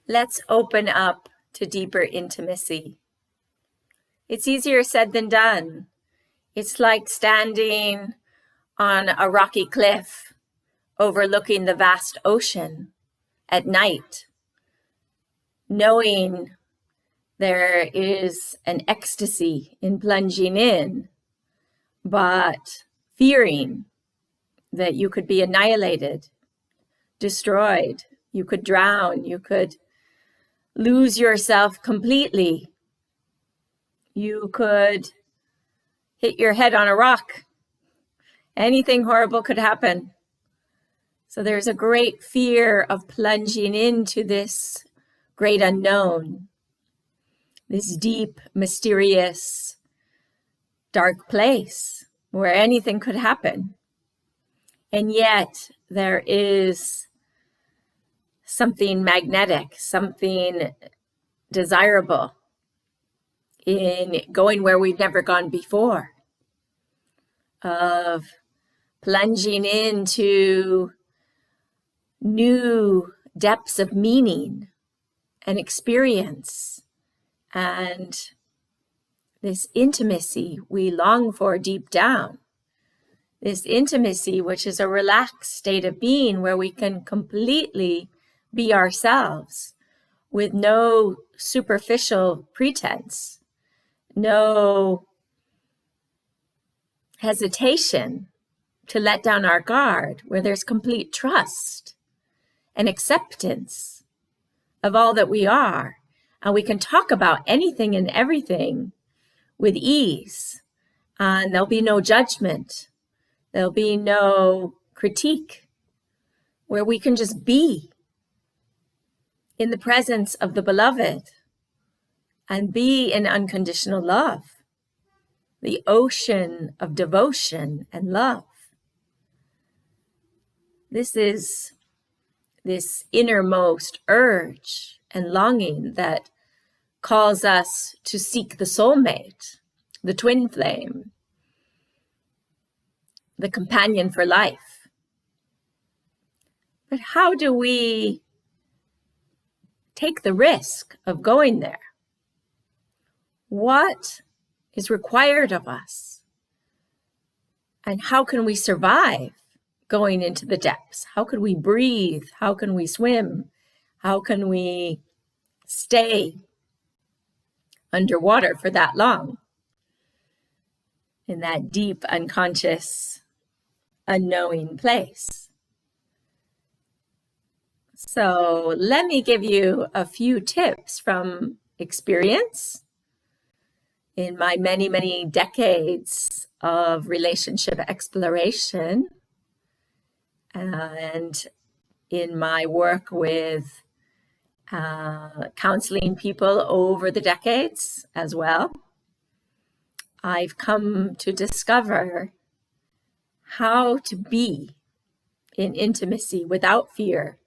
Let's open up to deeper intimacy. It's easier said than done. It's like standing on a rocky cliff overlooking the vast ocean at night, knowing there is an ecstasy in plunging in, but fearing that you could be annihilated, destroyed, you could drown, you could lose yourself completely. You could hit your head on a rock. Anything horrible could happen. So there's a great fear of plunging into this great unknown, this deep, mysterious, dark place where anything could happen. And yet there is something magnetic, something desirable in going where we've never gone before, of plunging into new depths of meaning and experience and this intimacy we long for deep down. This intimacy, which is a relaxed state of being where we can completely be ourselves with no superficial pretense, no hesitation to let down our guard, where there's complete trust and acceptance of all that we are. And we can talk about anything and everything with ease, and there'll be no judgment. There'll be no critique, where we can just be in the presence of the beloved and be in unconditional love, the ocean of devotion and love. This is this innermost urge and longing that calls us to seek the soulmate, the twin flame, the companion for life. But how do we take the risk of going there? What is required of us? And how can we survive going into the depths? How can we breathe? How can we swim? How can we stay underwater for that long in that deep, unconscious, unknowing place? So let me give you a few tips from experience in my many, many decades of relationship exploration and in my work with counseling people over the decades as well. I've come to discover how to be in intimacy without fear.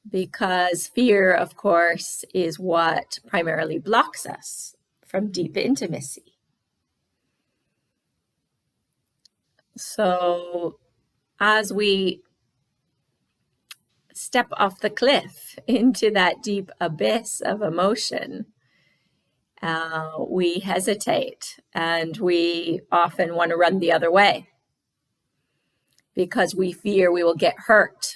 Because fear, of course, is what primarily blocks us from deep intimacy. So as we step off the cliff into that deep abyss of emotion, we hesitate and we often want to run the other way because we fear we will get hurt.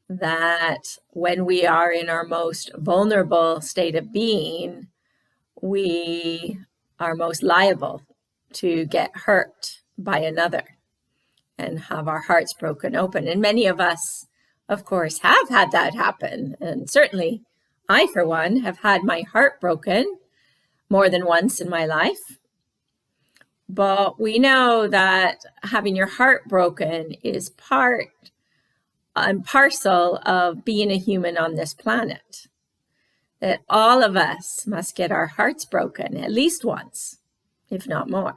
That when we are in our most vulnerable state of being, we are most liable to get hurt by another and have our hearts broken open. And many of us, of course, have had that happen. And certainly I, for one, have had my heart broken more than once in my life. But we know that having your heart broken is part and parcel of being a human on this planet. That all of us must get our hearts broken at least once, if not more.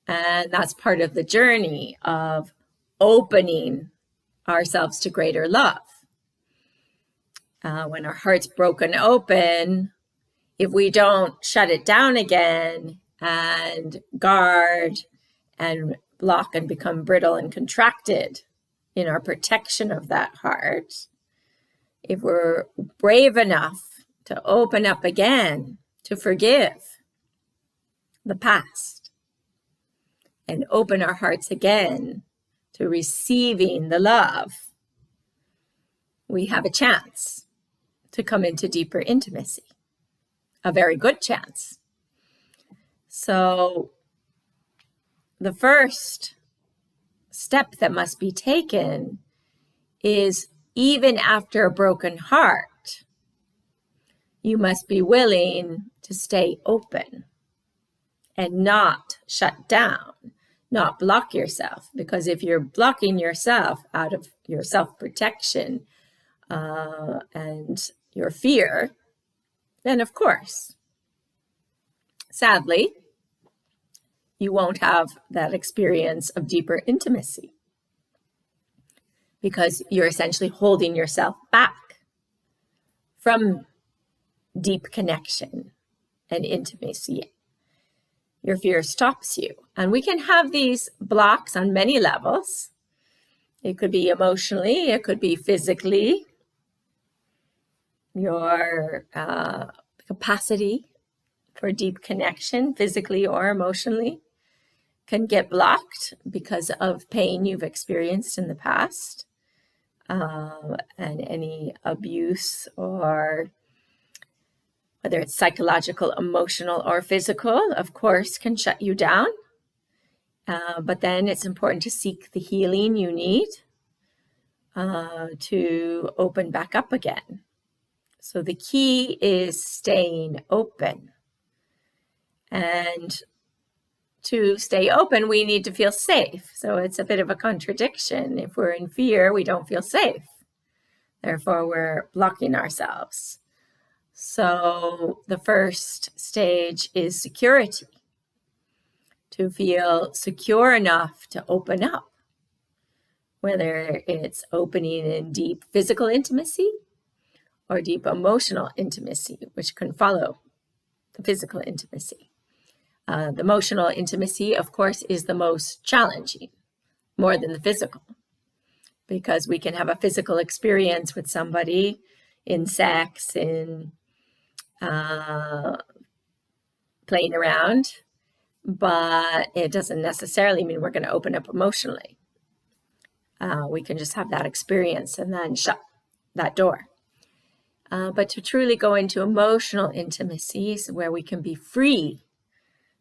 And that's part of the journey of opening ourselves to greater love. When our heart's broken open, if we don't shut it down again and guard and block and become brittle and contracted in our protection of that heart, if we're brave enough to open up again, to forgive the past, and open our hearts again to receiving the love, we have a chance to come into deeper intimacy, a very good chance. So the first step that must be taken is, even after a broken heart, you must be willing to stay open and not shut down, not block yourself. Because if you're blocking yourself out of your self-protection and your fear, then of course, sadly, you won't have that experience of deeper intimacy, because you're essentially holding yourself back from deep connection and intimacy. Your fear stops you. And we can have these blocks on many levels. It could be emotionally, it could be physically. Your capacity for deep connection, physically or emotionally, can get blocked because of pain you've experienced in the past, and any abuse, or whether it's psychological, emotional, or physical, of course, can shut you down. But then it's important to seek the healing you need to open back up again. So the key is staying open. And to stay open, we need to feel safe. So it's a bit of a contradiction. If we're in fear, we don't feel safe. Therefore, we're blocking ourselves. So the first stage is security. To feel secure enough to open up, whether it's opening in deep physical intimacy or deep emotional intimacy, which can follow the physical intimacy. The emotional intimacy, of course, is the most challenging, more than the physical, because we can have a physical experience with somebody in sex, in playing around, but it doesn't necessarily mean we're going to open up emotionally. We can just have that experience and then shut that door. But to truly go into emotional intimacies where we can be free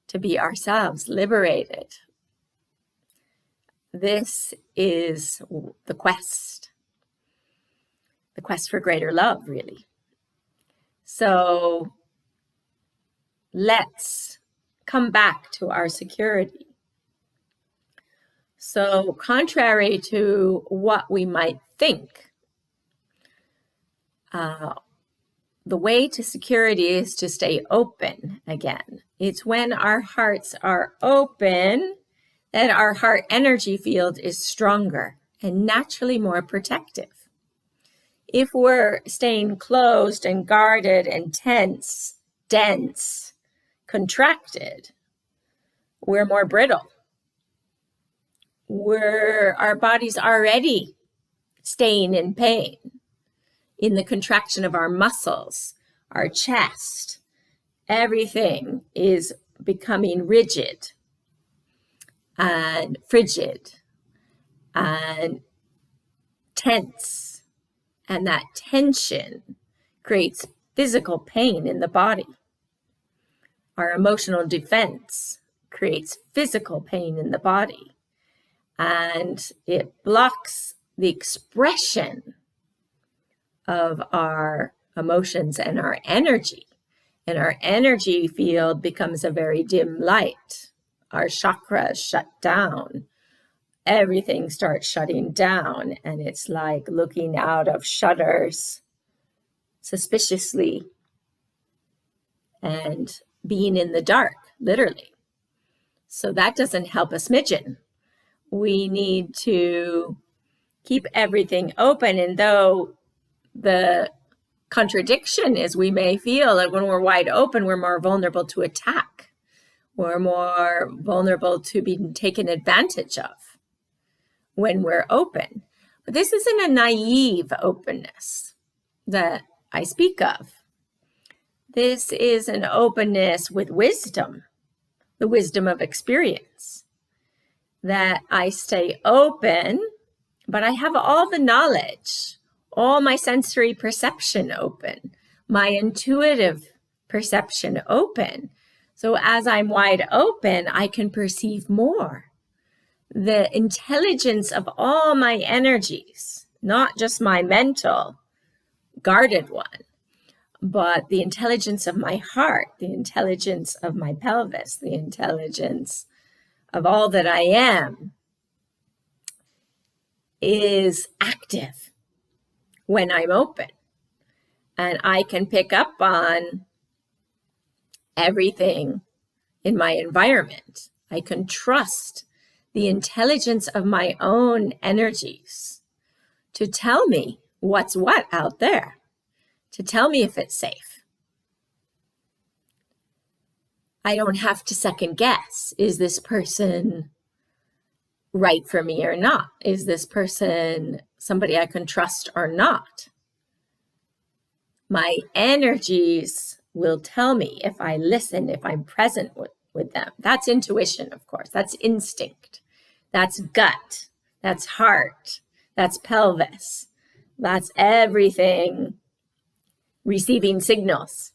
to be ourselves, liberated, this is the quest for greater love, really. So let's come back to our security. So contrary to what we might think, the way to security is to stay open again. It's when our hearts are open that our heart energy field is stronger and naturally more protective. If we're staying closed and guarded and tense, dense, contracted, we're more brittle. Our body's already staying in pain, in the contraction of our muscles, our chest. Everything is becoming rigid and frigid and tense. And that tension creates physical pain in the body. Our emotional defense creates physical pain in the body. And it blocks the expression of our emotions and our energy. And our energy field becomes a very dim light. Our chakras shut down. Everything starts shutting down. And it's like looking out of shutters suspiciously and being in the dark, literally. So that doesn't help a smidgen. We need to keep everything open. And though the contradiction is we may feel that when we're wide open, we're more vulnerable to attack. We're more vulnerable to being taken advantage of when we're open. But this isn't a naive openness that I speak of. This is an openness with wisdom, the wisdom of experience, that I stay open, but I have all the knowledge, all my sensory perception open, my intuitive perception open. So as I'm wide open, I can perceive more. The intelligence of all my energies, not just my mental, guarded one, but the intelligence of my heart, the intelligence of my pelvis, the intelligence of all that I am, is active when I'm open. And I can pick up on everything in my environment. I can trust the intelligence of my own energies to tell me what's what out there, to tell me if it's safe. I don't have to second guess. Is this person right for me or not? Is this person somebody I can trust or not? My energies will tell me if I listen, if I'm present with them. That's intuition, of course. That's instinct. That's gut. That's heart. That's pelvis. That's everything receiving signals.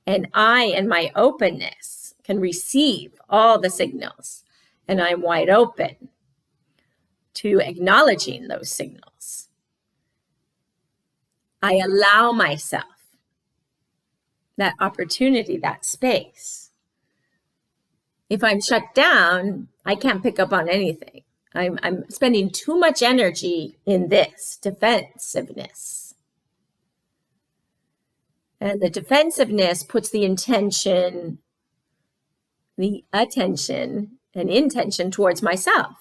And I, in my openness, can receive all the signals. And I'm wide open to acknowledging those signals. I allow myself that opportunity, that space. If I'm shut down, I can't pick up on anything. I'm spending too much energy in this defensiveness. And the defensiveness puts the intention, the attention and intention towards myself.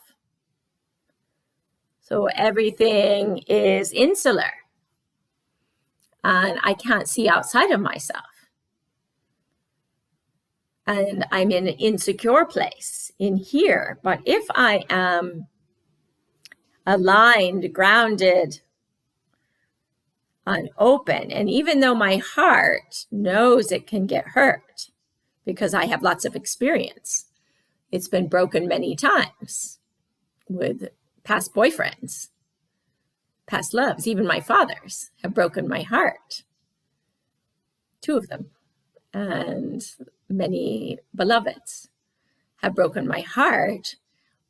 So everything is insular. And I can't see outside of myself. And I'm in an insecure place in here. But if I am aligned, grounded, and open, and even though my heart knows it can get hurt because I have lots of experience, it's been broken many times with past boyfriends, past loves. Even my fathers have broken my heart. 2 of them. And many beloveds have broken my heart,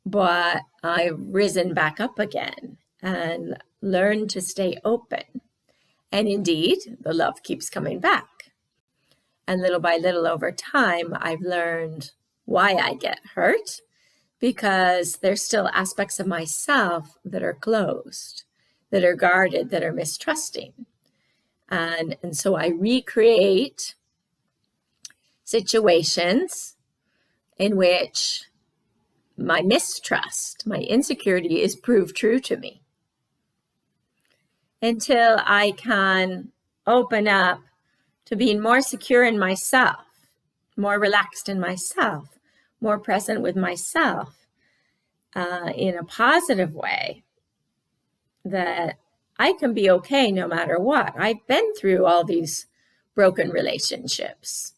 but I've risen back up again and learned to stay open. And indeed, the love keeps coming back. And little by little over time, I've learned why I get hurt, because there's still aspects of myself that are closed, that are guarded, that are mistrusting. And so I recreate situations in which my mistrust, my insecurity is proved true to me, until I can open up to being more secure in myself, more relaxed in myself, more present with myself in a positive way, that I can be okay no matter what. I've been through all these broken relationships,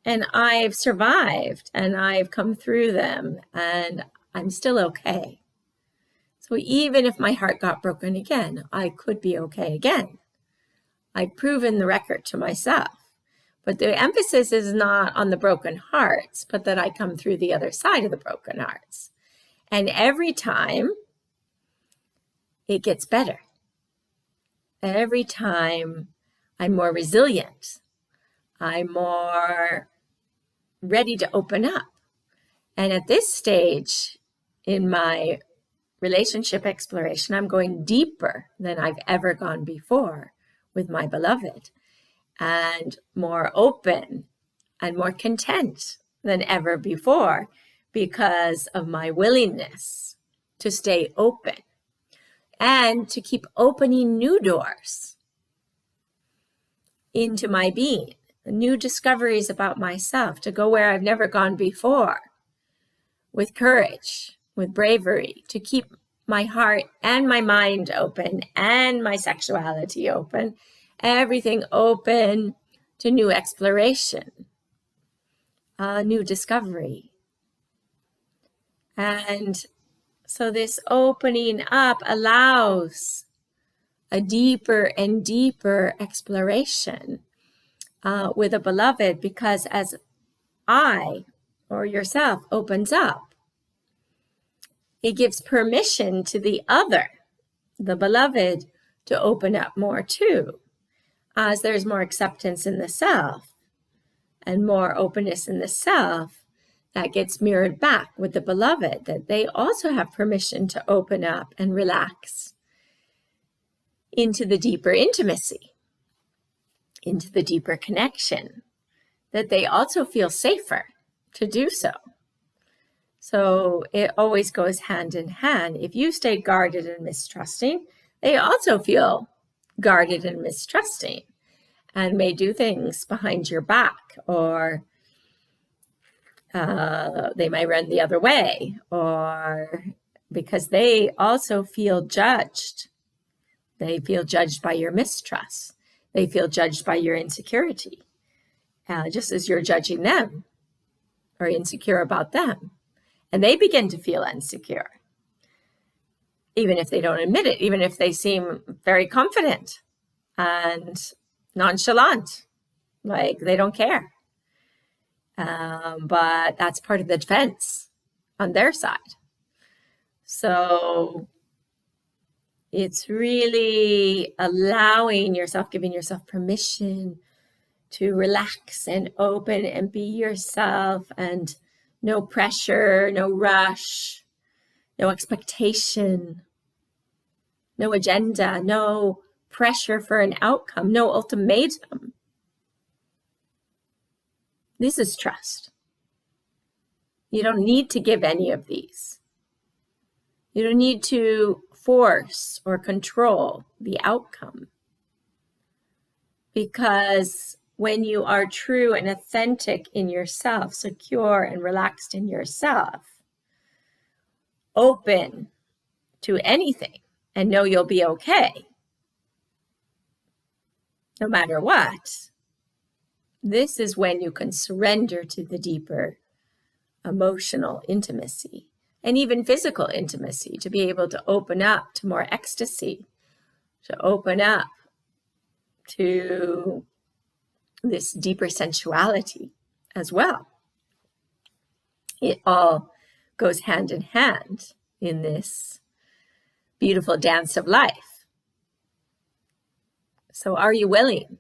and I've survived, and I've come through them, and I'm still okay. So even if my heart got broken again, I could be okay again. I've proven the record to myself. But the emphasis is not on the broken hearts, but that I come through the other side of the broken hearts. And every time, it gets better. Every time, I'm more resilient. I'm more ready to open up. And at this stage in my relationship exploration, I'm going deeper than I've ever gone before with my beloved, and more open and more content than ever before, because of my willingness to stay open and to keep opening new doors into my being, new discoveries about myself, to go where I've never gone before, with courage, with bravery, to keep my heart and my mind open and my sexuality open, everything open to new exploration, new discovery. And so this opening up allows a deeper and deeper exploration with a beloved, because as I or yourself opens up, it gives permission to the other, the beloved, to open up more too, as there's more acceptance in the self and more openness in the self. That gets mirrored back with the beloved, that they also have permission to open up and relax into the deeper intimacy, into the deeper connection, that they also feel safer to do so. So it always goes hand in hand. If you stay guarded and mistrusting, they also feel guarded and mistrusting and may do things behind your back, or they might run the other way, or because they also feel judged. They feel judged by your mistrust. They feel judged by your insecurity, just as you're judging them or insecure about them. And they begin to feel insecure, even if they don't admit it, even if they seem very confident and nonchalant, like they don't care. But that's part of the defense on their side. So it's really allowing yourself, giving yourself permission to relax and open and be yourself, and no pressure, no rush, no expectation, no agenda, no pressure for an outcome, no ultimatum. This is trust. You don't need to give any of these. You don't need to force or control the outcome. Because when you are true and authentic in yourself, secure and relaxed in yourself, open to anything, and know you'll be okay, no matter what, this is when you can surrender to the deeper emotional intimacy and even physical intimacy, to be able to open up to more ecstasy, to open up to this deeper sensuality as well. It all goes hand in hand in this beautiful dance of life. So are you willing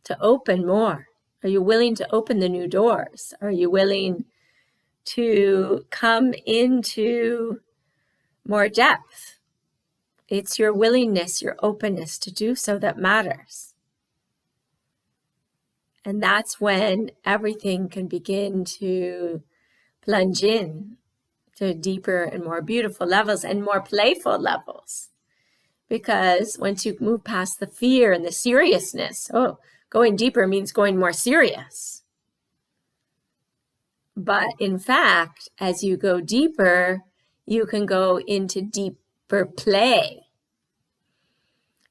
to open more? Are you willing to open the new doors? Are you willing to come into more depth? It's your willingness, your openness to do so that matters. And that's when everything can begin to plunge in to deeper and more beautiful levels and more playful levels. Because once you move past the fear and the seriousness, going deeper means going more serious. But in fact, as you go deeper, you can go into deeper play,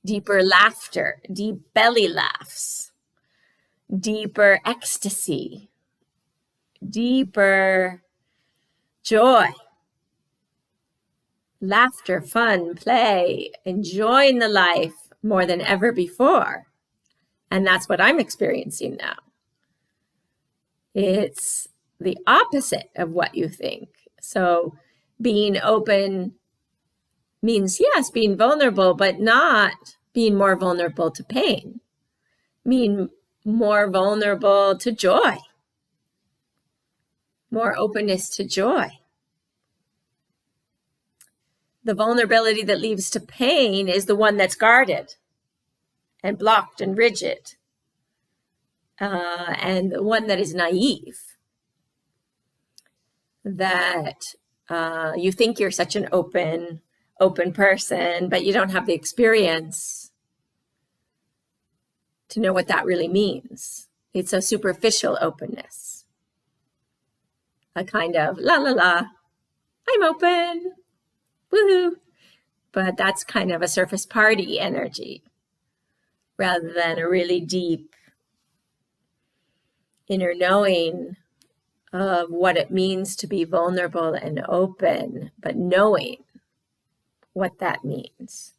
deeper laughter, deep belly laughs, deeper ecstasy, deeper joy, laughter, fun, play, enjoying the life more than ever before. And that's what I'm experiencing now. It's the opposite of what you think. So being open means, yes, being vulnerable, but not being more vulnerable to pain. Being more vulnerable to joy. More openness to joy. The vulnerability that leads to pain is the one that's guarded and blocked and rigid. And the one that is naive. That you think you're such an open person, but you don't have the experience to know what that really means. It's a superficial openness. A kind of la la la, I'm open, woohoo. But that's kind of a surface party energy rather than a really deep inner knowing of what it means to be vulnerable and open, but knowing what that means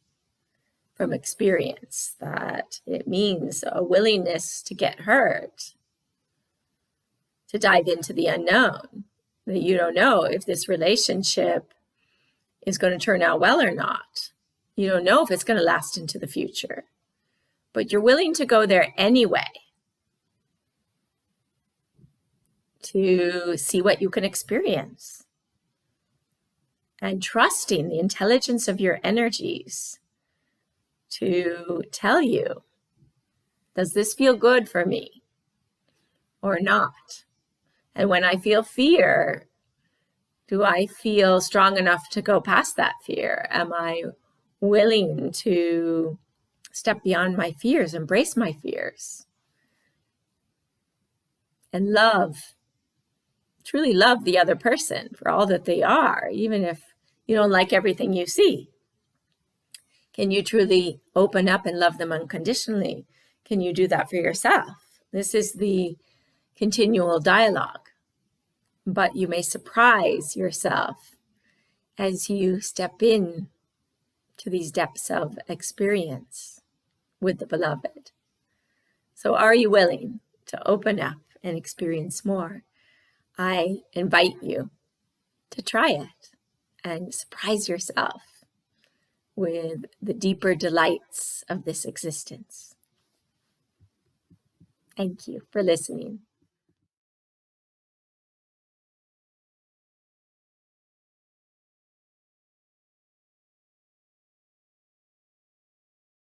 from experience, that it means a willingness to get hurt, to dive into the unknown, that you don't know if this relationship is going to turn out well or not. You don't know if it's going to last into the future, but you're willing to go there anyway to see what you can experience, and trusting the intelligence of your energies to tell you, does this feel good for me or not? And when I feel fear, do I feel strong enough to go past that fear? Am I willing to step beyond my fears, embrace my fears, and truly love the other person for all that they are, even if you don't like everything you see? Can you truly open up and love them unconditionally? Can you do that for yourself? This is the continual dialogue, but you may surprise yourself as you step in to these depths of experience with the beloved. So are you willing to open up and experience more? I invite you to try it and surprise yourself with the deeper delights of this existence. Thank you for listening.